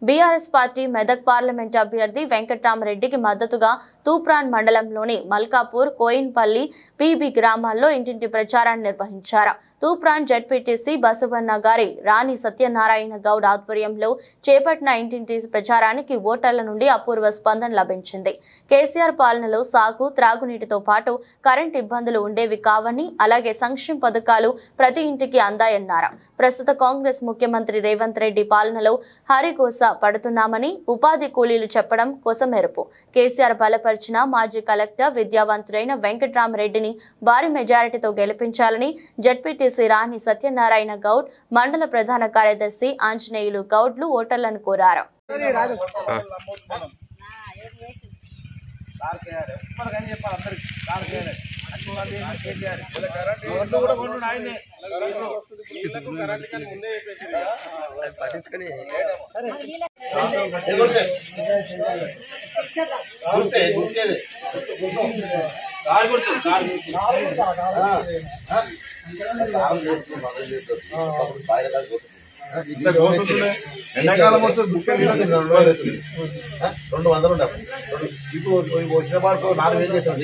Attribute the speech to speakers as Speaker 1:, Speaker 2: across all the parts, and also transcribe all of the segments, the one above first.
Speaker 1: BRS party Medak parliament అభ్యర్థి వెంకట్రామరెడ్డికి మద్దతుగా తూప్రాన్ మండలంలోని మల్కాపూర్, కోయిన్పల్లి, పీబీ గ్రామాల్లో ఇంటింటి ప్రచారాన్ని నిర్వహించారు. తూప్రాన్ జెడ్పీటీసీ బసవన్న గారి రాణి సత్యనారాయణ గౌడ్ ఆధ్వర్యంలో చేపట్టిన ఇంటింటి ప్రచారానికి ఓటర్ల నుండి అపూర్వ స్పందన లభించింది. కేసీఆర్ పాలనలో సాగు, త్రాగునీటితో పాటు కరెంట్ ఇబ్బందులు ఉండేవి కావని, అలాగే సంక్షేమ పథకాలు ప్రతి ఇంటికి అందాయన్నారు. ప్రస్తుత కాంగ్రెస్ ముఖ్యమంత్రి రేవంత్ రెడ్డి పాలనలో హరిగోస పడుతున్నామని ఉపాధి కూలీలు చెప్పడం కొసమెరుపు. కేసీఆర్ బలపరిచిన మాజీ కలెక్టర్ విద్యావంతుడైన వెంకట్రామరెడ్డిని భారీ మెజారిటీతో గెలిపించాలని జెడ్పీటీసీ రాణి సత్యనారాయణ గౌడ్, మండల ప్రధాన కార్యదర్శి ఆంజనేయులు గౌడ్లు ఓటర్లను కోరారు.
Speaker 2: ఎండాకాలం వస్తే $200 ఇప్పుడు వచ్చిన పాటు 4,000 చేస్తాం.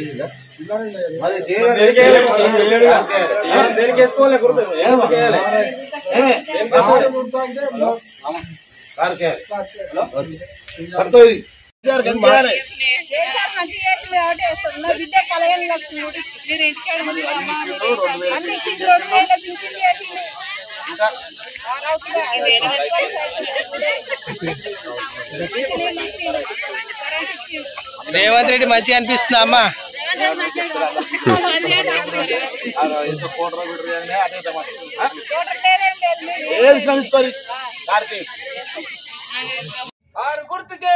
Speaker 3: రేవంత్ రెడ్డి మంచిగా అనిపిస్తుందా అమ్మా?
Speaker 2: కారు గుర్తుకే